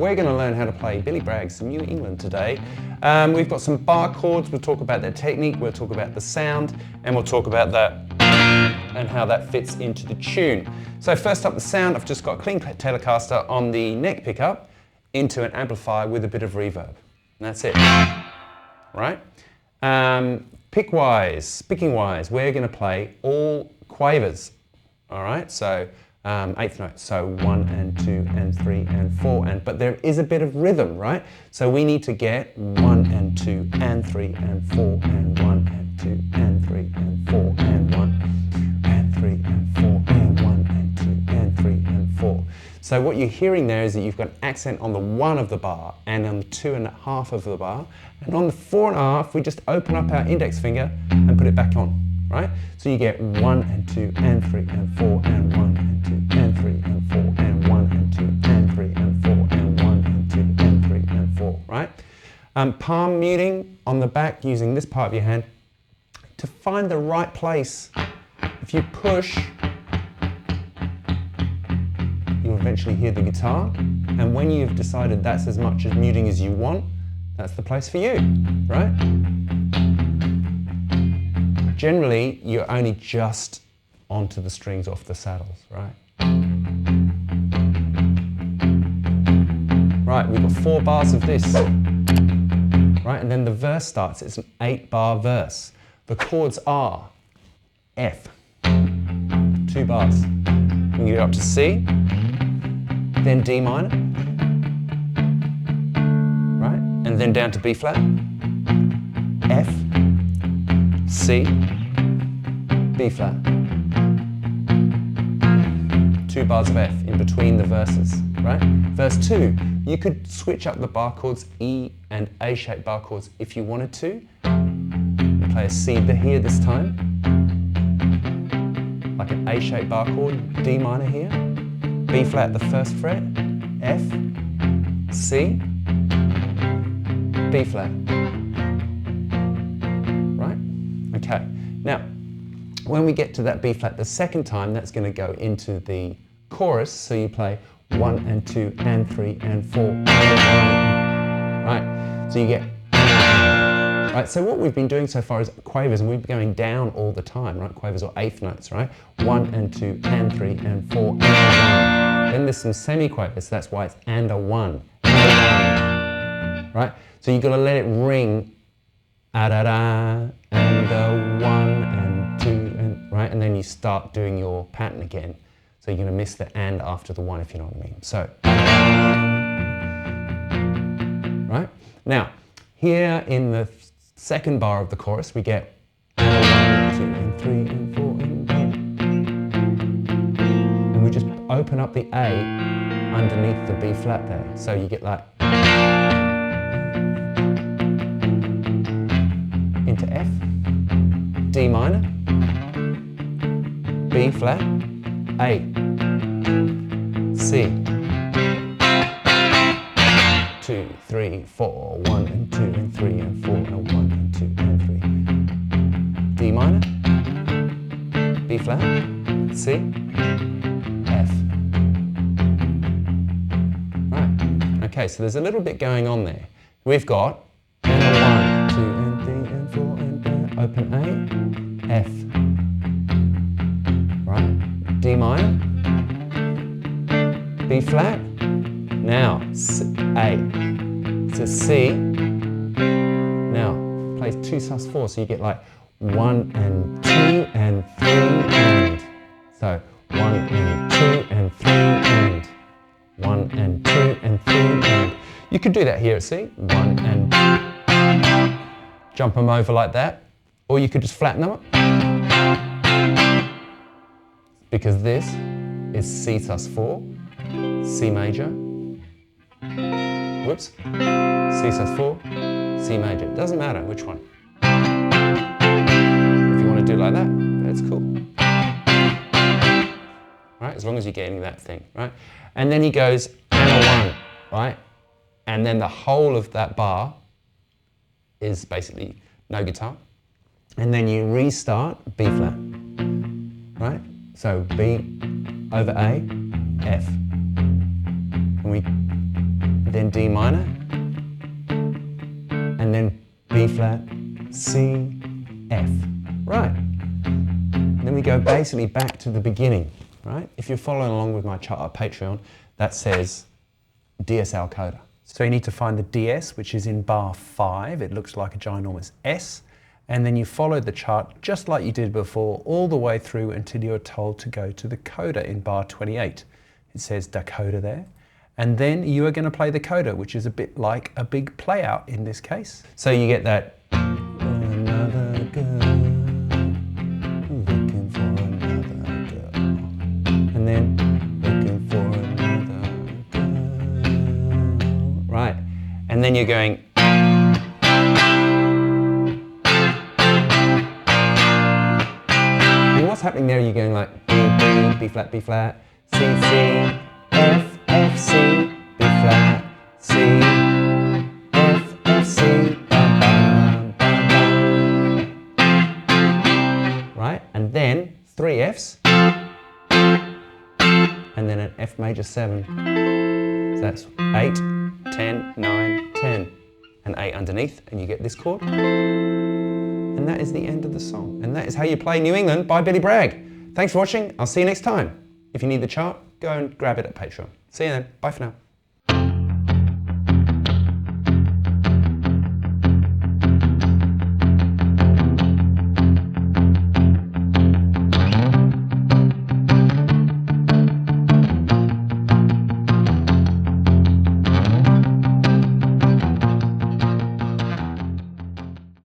we're going to learn how to play Billy Bragg's New England today. We've got some bar chords, we'll talk about their technique, we'll talk about the sound, and we'll talk about that and how that fits into the tune. So first up, the sound. I've just got a clean Telecaster on the neck pickup into an amplifier with a bit of reverb. And that's it, right? Picking wise, we're going to play all quavers, all right? So eighth notes, so 1 and 2 and 3 and 4, but there is a bit of rhythm, right? So we need to get 1 and 2 and 3 and 4 and 1 and 2 and 3 and 4 and 1 and 3 and 4 and 1 and 2 and 3 and 4. So what you're hearing there is that you've got an accent on the 1 of the bar and on the 2.5 of the bar, and on the 4.5 we just open up our index finger and put it back on, right? So you get 1 and 2 and 3 and 4 and 1 and 2 and 3 and 4 and 1 and 2 and 3 and 4 and 1 and 2 and 3 and 4, right? Palm muting on the back using this part of your hand to find the right place. If you push, you'll eventually hear the guitar, and when you've decided that's as much as muting as you want, that's the place for you, right? Generally, you're only just onto the strings off the saddles, right? Right, we've got 4 bars of this, right? And then the verse starts. It's an 8-bar verse. The chords are F, 2 bars. We can get up to C, then D minor, right? And then down to B flat, F, C, B flat. 2 bars of F in between the verses, right? Verse 2, you could switch up the bar chords, E and A-shaped bar chords if you wanted to. Play a C here this time, like an A-shaped bar chord, D minor here, B flat the first fret, F, C, B flat. Right? Okay. Now, when we get to that B flat the second time, that's going to go into the chorus. So you play 1 and 2 and 3 and 4 and 1. Right? So you get. Right, so what we've been doing so far is quavers, and we've been going down all the time, right? Quavers or eighth notes, right? 1 and 2 and 3 and 4 and 1. Then there's some semi-quavers, that's why it's and a 1, and a 1, right? So you've got to let it ring, a-da-da, and a 1 and 2, and, right? And then you start doing your pattern again. So you're going to miss the and after the 1, if you know what I mean. So, right? Now, here in the second bar of the chorus, we get 1, 2 and 3 and 4 and 1. And we just open up the A underneath the B flat there. So you get like into F, D minor, B flat, A, C, 2, 3, 4, 1 and 2 and 3 and 4 and 1 and 2 and 3. D minor, B flat, C, F. Right, okay, so there's a little bit going on there. We've got 1, 2 and 3 and 4 and open A, F. Right, D minor, B flat. Now, A, so C, now plays 2 sus 4, so you get like 1 and 2 and 3 and, so 1 and 2 and 3 and, 1 and 2 and 3 and. You could do that here at C, 1 and, jump them over like that, or you could just flatten them up, because this is C sus 4, C major, whoops, C sus 4, C major. It doesn't matter which one. If you want to do it like that, that's cool. Right, as long as you're getting that thing, right? And then he goes, and a 1, right? And then the whole of that bar is basically no guitar. And then you restart B flat, right? So B over A, F. And then D minor, and then B flat, C, F. Right. Then we go basically back to the beginning, right? If you're following along with my chart at Patreon, that says DSL coda. So you need to find the DS, which is in bar 5. It looks like a ginormous S. And then you follow the chart just like you did before, all the way through until you're told to go to the coda in bar 28. It says Dakota there. And then you are going to play the coda, which is a bit like a big play out in this case. So you get that. Another girl, looking for another girl. And then looking for another girl. Right. And then you're going. And what's happening there? You're going like B, B, B flat, B flat, C, C, F, F, C, B flat, C, F, F, C, bam, bam, bam, bam. Right? And then 3 Fs, and then an F major 7. So that's 8, 10, 9, 10, and 8 underneath, and you get this chord. And that is the end of the song. And that is how you play New England by Billy Bragg. Thanks for watching. I'll see you next time. If you need the chart, go and grab it at Patreon. See you then. Bye for now.